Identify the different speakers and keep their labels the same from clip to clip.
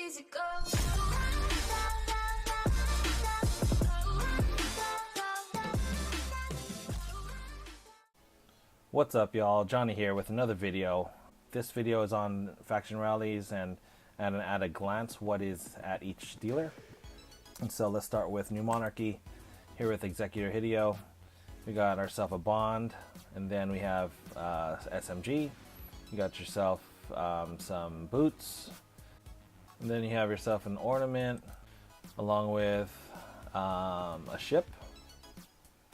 Speaker 1: easy go.
Speaker 2: What's up, y'all? Johnny here with another video. This video is on faction rallies and at a glance what is at each dealer. And so let's start with New Monarchy here with Executor Hideo. We got ourselves a Bond, and then we have SMG. You got yourself some boots, and then you have yourself an ornament along with a ship.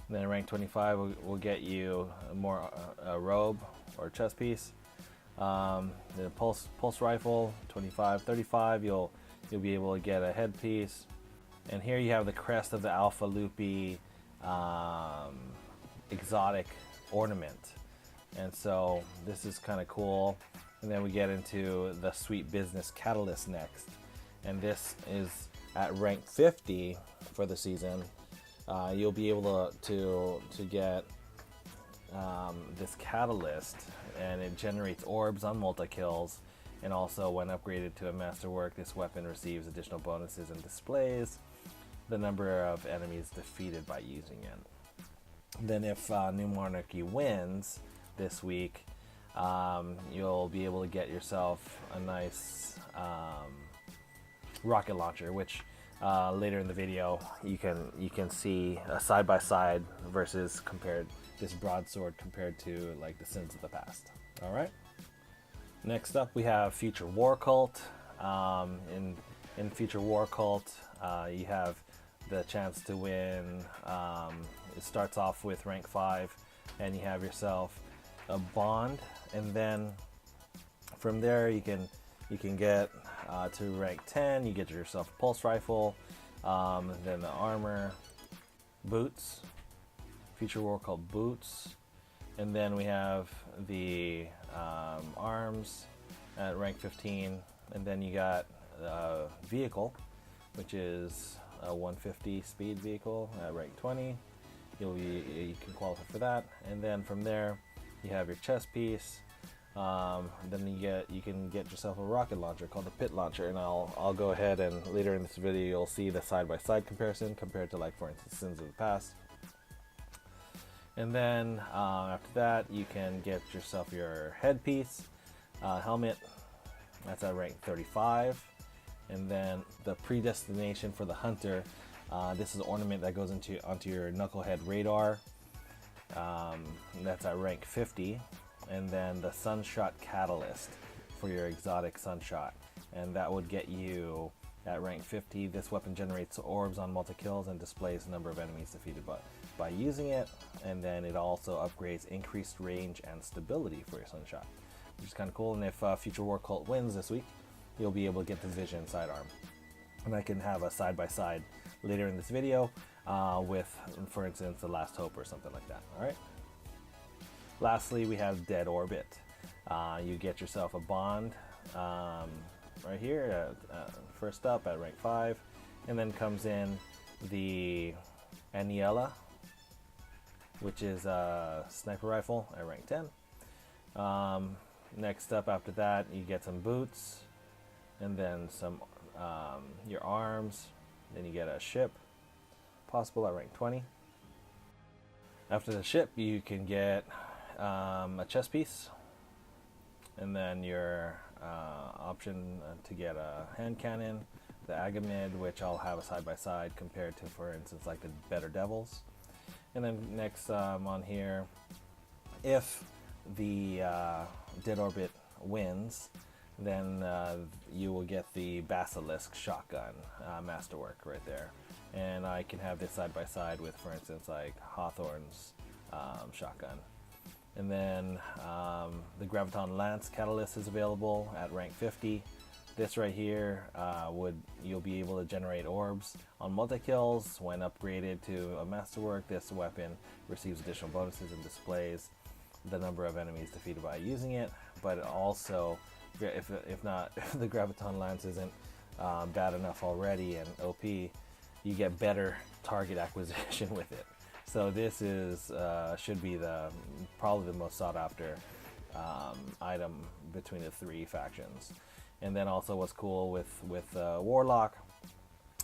Speaker 2: And then rank 25 will get you a robe or chest piece. The pulse rifle 25, 35. You'll be able to get a headpiece. And here you have the crest of the Alpha Loopy exotic ornament. And so this is kind of cool. And then we get into the Sweet Business Catalyst next. And this is at rank 50 for the season. You'll be able to get this catalyst, and it generates orbs on multi-kills, and also when upgraded to a masterwork, this weapon receives additional bonuses and displays the number of enemies defeated by using it. Then if New Monarchy wins this week, you'll be able to get yourself a nice rocket launcher, which later in the video you can see a side-by-side versus compared this broadsword compared to like the Sins of the Past. All right, next up we have Future War Cult. In Future War Cult, you have the chance to win. It starts off with rank 5, and you have yourself a Bond, and then from there you can get to rank 10. You get yourself a pulse rifle, then the armor, boots, Future War Cult boots, and then we have the arms at rank 15, and then you got a vehicle, which is a 150 speed vehicle at rank 20. You can qualify for that, and then from there you have your chest piece. Then you can get yourself a rocket launcher called the Pit Launcher, and I'll go ahead and later in this video you'll see the side-by-side comparison compared to, like, for instance, Sins of the Past. And then after that you can get yourself your headpiece, helmet, that's at rank 35. And then the Predestination for the Hunter, this is an ornament that goes onto your Knucklehead radar, that's at rank 50. And then the Sunshot Catalyst for your exotic Sunshot, and that would get you at rank 50. This weapon generates orbs on multi-kills and displays the number of enemies defeated by using it, and then it also upgrades increased range and stability for your Sunshot, which is kind of cool. And if Future War Cult wins this week, you'll be able to get the Vision sidearm, and I can have a side-by-side later in this video with, for instance, the Last Hope or something like that. All right. Lastly, we have Dead Orbit. You get yourself a Bond right here, first up at rank 5, and then comes in the Aniela, which is a sniper rifle at rank 10. Next up after that, you get some boots, and then some your arms, then you get a ship, possible at rank 20. After the ship, you can get a chest piece, and then your option to get a hand cannon, the Agamid, which I'll have a side-by-side compared to, for instance, like the Better Devils. And then next on here, if the Dead Orbit wins, then you will get the Basilisk shotgun masterwork right there, and I can have this side-by-side with, for instance, like Hawthorne's shotgun. And then the Graviton Lance Catalyst is available at rank 50. This right here you'll be able to generate orbs on multi-kills. When upgraded to a masterwork, this weapon receives additional bonuses and displays the number of enemies defeated by using it. But also, if the Graviton Lance isn't bad enough already and OP, you get better target acquisition with it. So this is should be probably the most sought after item between the three factions. And then also what's cool with warlock,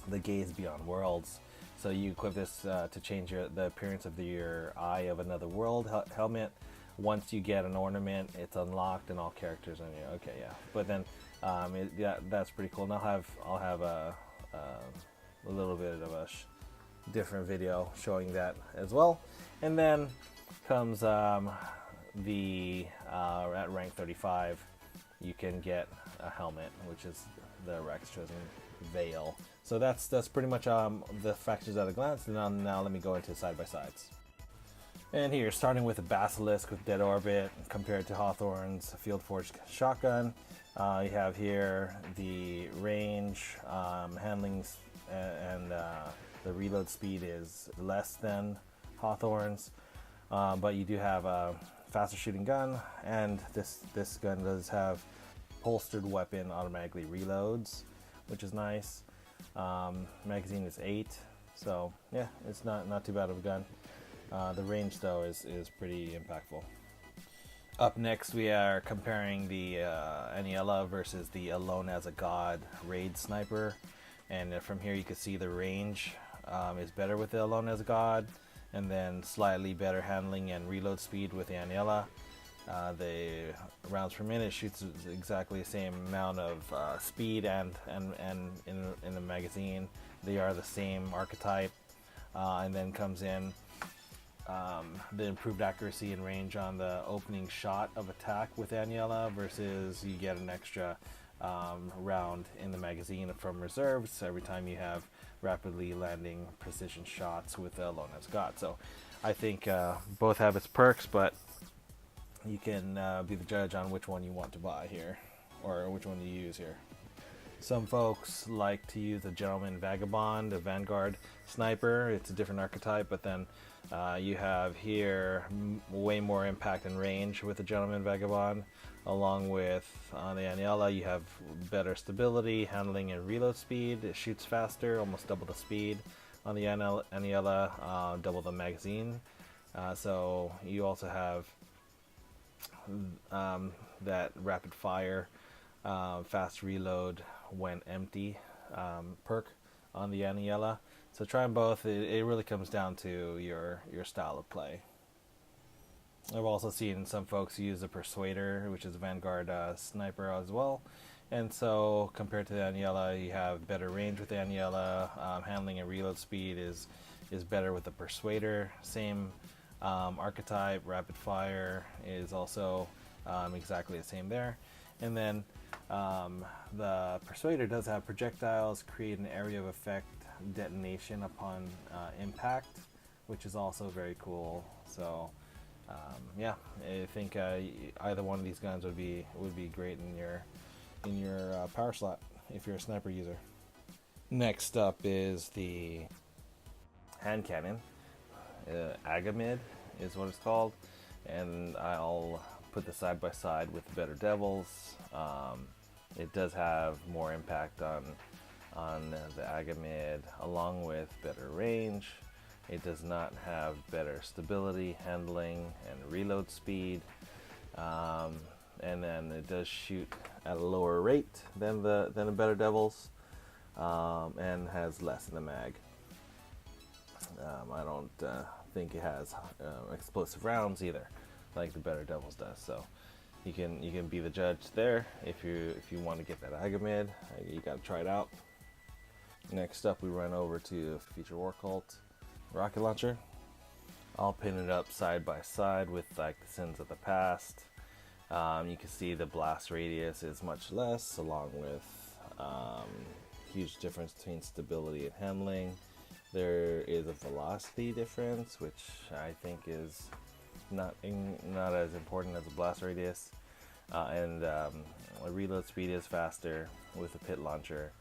Speaker 2: the gaze beyond worlds. So you equip this to change the appearance of your Eye of Another World helmet. Once you get an ornament, it's unlocked, and all characters on you. Okay, yeah. But then, yeah, that's pretty cool. And I'll have a little bit of a different video showing that as well. And then comes the at rank 35, you can get a helmet, which is the Rex Chosen Veil. So that's pretty much the factors at a glance. And now let me go into side-by-sides. And here, starting with a Basilisk with Dead Orbit compared to Hawthorne's Field Forged Shotgun. You have here the range, handlings, and the reload speed is less than Hawthorne's, but you do have a faster shooting gun, and this gun does have holstered weapon automatically reloads, which is nice. Magazine is 8, so yeah, it's not too bad of a gun. The range though is pretty impactful. Up next, we are comparing the Aniela versus the Alone as a God raid sniper, and from here you can see the range is better with the Alone as a God, and then slightly better handling and reload speed with the Aniela. The rounds per minute shoots exactly the same amount of speed and in the magazine. They are the same archetype, and then comes in the improved accuracy and range on the opening shot of attack with Aniela versus you get an extra round in the magazine from reserves every time you have rapidly landing precision shots with Alone as God. So I think both have its perks, but you can be the judge on which one you want to buy here, or which one you use here. Some folks like to use a Gentleman Vagabond, a Vanguard Sniper. It's a different archetype, but then you have here way more impact and range with the Gentleman Vagabond, along with on the Aniela you have better stability, handling, and reload speed. It shoots faster, almost double the speed. On the Aniela, double the magazine. So you also have that rapid fire, fast reload when empty perk on the Aniela. So try them both. It really comes down to your style of play. I've also seen some folks use the Persuader, which is a Vanguard sniper as well. And so compared to the Aniela, you have better range with the Aniela. Handling and reload speed is better with the Persuader. Same archetype, rapid fire is also exactly the same there. And then the Persuader does have projectiles, create an area of effect detonation upon impact, which is also very cool. So yeah, I think either one of these guns would be great in your power slot if you're a sniper user. Next up is the hand cannon. Agamid is what it's called, and I'll put the side by side with the Better Devils. It does have more impact on the Agamid, along with better range. It does not have better stability, handling, and reload speed. And then it does shoot at a lower rate than the Better Devils, and has less in the mag. I don't think it has explosive rounds either, like the Better Devils does. So you can be the judge there if you want to get that Agamid. You got to try it out. Next up, we run over to Future War Cult rocket launcher. I'll pin it up side by side with like the Sins of the Past. You can see the blast radius is much less, along with huge difference between stability and handling. There is a velocity difference, which I think is not as important as a blast radius, and reload speed is faster with the pit launcher.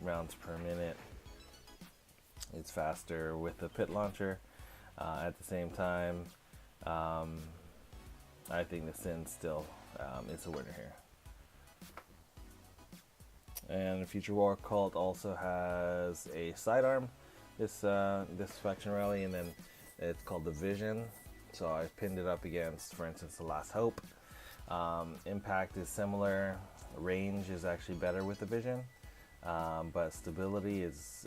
Speaker 2: Rounds per minute, it's faster with the pit launcher. At the same time, I think the Sin still is a winner here. And Future War Cult also has a sidearm, this faction rally, and then it's called the Vision. So I pinned it up against, for instance, the Last Hope. Impact is similar. Range is actually better with the vision, but stability is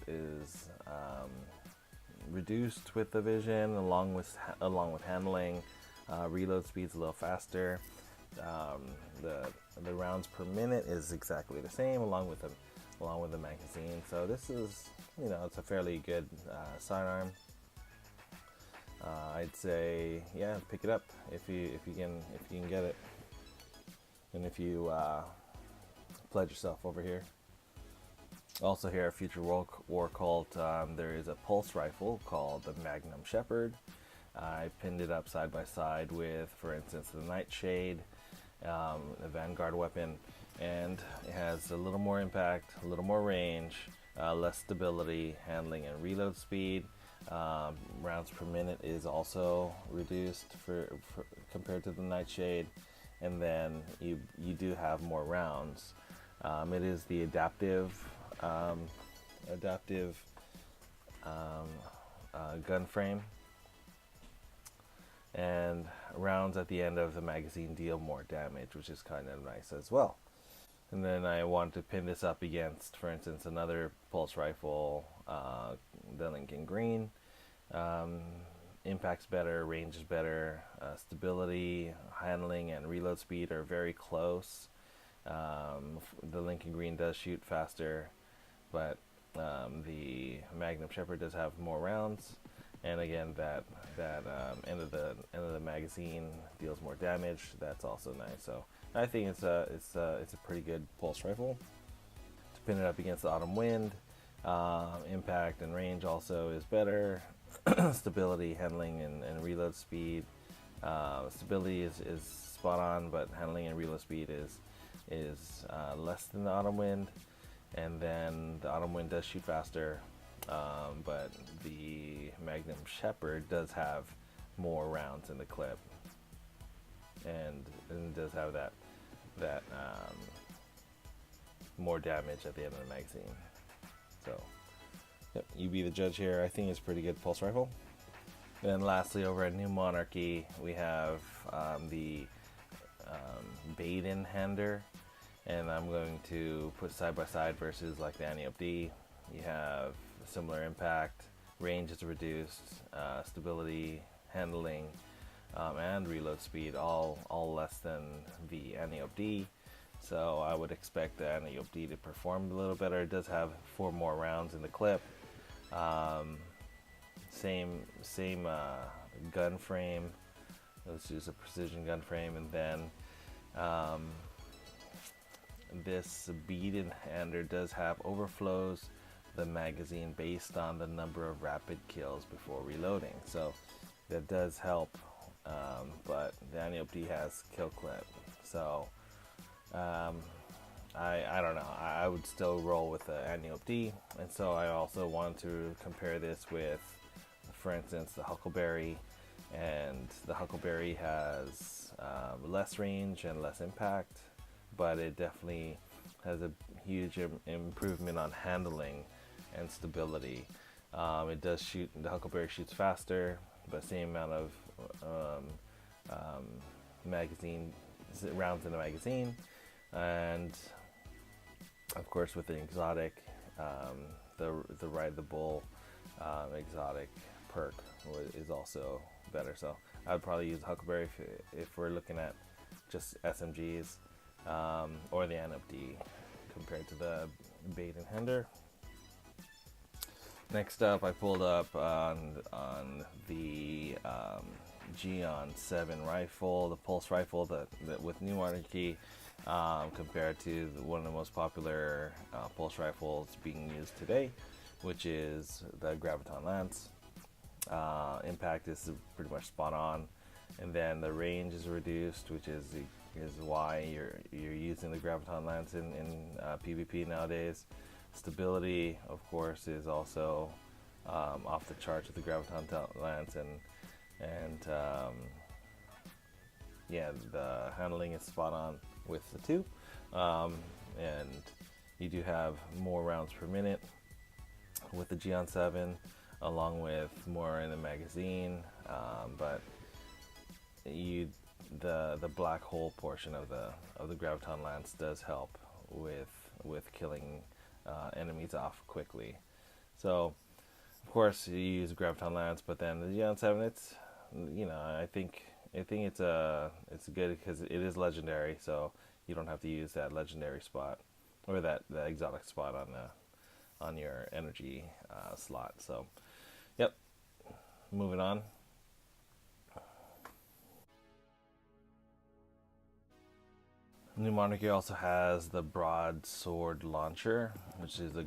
Speaker 2: reduced with the vision, along with handling. Reload speed's a little faster. The rounds per minute is exactly the same, along with the magazine. So this is, it's a fairly good sidearm. I'd say, yeah, pick it up if you can get it, and if you pledge yourself over here. Also here at Future War Cult, there is a pulse rifle called the Magnum Shepherd. I pinned it up side by side with, for instance, the Nightshade, the Vanguard weapon, and it has a little more impact, a little more range, less stability, handling, and reload speed. Rounds per minute is also reduced for compared to the Nightshade, and then you do have more rounds. It is the adaptive gun frame, and rounds at the end of the magazine deal more damage, which is kind of nice as well. And then I wanted to pin this up against, for instance, another pulse rifle, the Lincoln Green. Impact's better, range is better, stability, handling, and reload speed are very close. The Lincoln Green does shoot faster, but the Magnum Shepherd does have more rounds, and again, that end of the magazine deals more damage. That's also nice. So I think it's a pretty good pulse rifle to pin it up against the Autumn Wind. Impact and range also is better. Stability, handling, and reload speed. Stability is spot on, but handling and reload speed is less than the Autumn Wind. And then the Autumn Wind does shoot faster, but the Magnum Shepherd does have more rounds in the clip, and does have that more damage at the end of the magazine. So, yep, you be the judge here. I think it's a pretty good pulse rifle. Then lastly, over at New Monarchy, we have the Baton Tender, and I'm going to put side by side versus like the Annie-Up-D. You have similar impact, range is reduced, stability, handling, and reload speed all less than the Annie-Up-D. So I would expect the Annie-Up-D to perform a little better. It does have 4 more rounds in the clip. Same gun frame. Let's use a precision gun frame, and then this Baton Tender does have overflows the magazine based on the number of rapid kills before reloading, so that does help. But the Annie-Up-D has kill clip, so I don't know. I would still roll with the Annie-Up-D, and so I also want to compare this with, for instance, the Huckleberry, and the Huckleberry has less range and less impact, but it definitely has a huge improvement on handling and stability. It does shoot, the Huckleberry shoots faster, but same amount of magazine rounds in the magazine, and of course with the exotic, the Ride the Bull exotic perk is also better. So I would probably use Huckleberry if we're looking at just SMGs, or the Annie-Up-D compared to the Baton Tender. Next up, I pulled up on the Geon 7 rifle, the pulse rifle that with New Monarchy, compared to one of the most popular pulse rifles being used today, which is the Graviton Lance. Impact is pretty much spot on, and then the range is reduced, which is why you're using the Graviton Lance in PvP nowadays. Stability, of course, is also off the charts with the Graviton Lance, and yeah, the handling is spot on with the two, and you do have more rounds per minute with the Geon 7, along with more in the magazine, but the black hole portion of the graviton lance does help with killing enemies off quickly. So of course you use graviton lance, but then the Jon7, it's, you know, I think it's good because it is legendary, so you don't have to use that legendary spot or that exotic spot on your energy slot. So yep, moving on. New Monarchy also has the broadsword launcher, which is a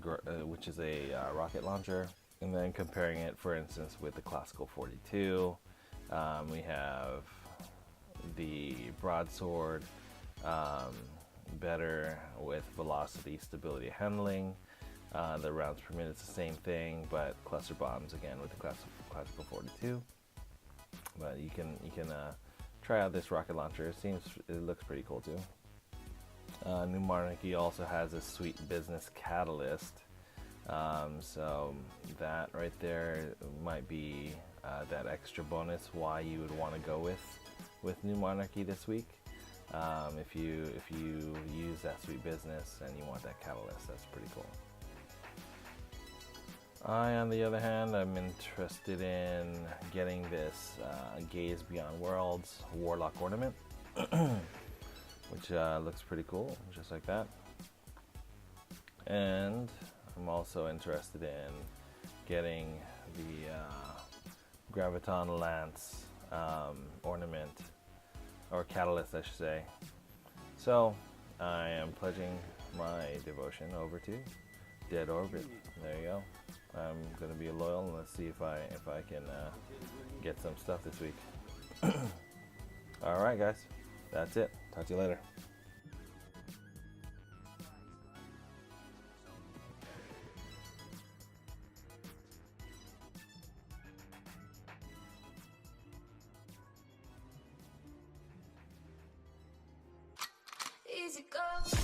Speaker 2: rocket launcher. And then comparing it, for instance, with the classical 42, we have the broadsword, better with velocity, stability, handling. The rounds per minute is the same thing, but cluster bombs again with the classical 42. But you can try out this rocket launcher. It looks pretty cool too. New Monarchy also has a sweet business catalyst, so that right there might be that extra bonus why you would want to go with New Monarchy this week. If you use that sweet business and you want that catalyst, that's pretty cool. I, on the other hand, I'm interested in getting this Gaze Beyond Worlds Warlock ornament. Which looks pretty cool, just like that. And I'm also interested in getting the Graviton Lance ornament, or catalyst I should say. So I am pledging my devotion over to Dead Orbit. There you go. I'm gonna be loyal, and let's see if I can get some stuff this week. Alright guys, that's it. Talk to you later.
Speaker 1: Easy go.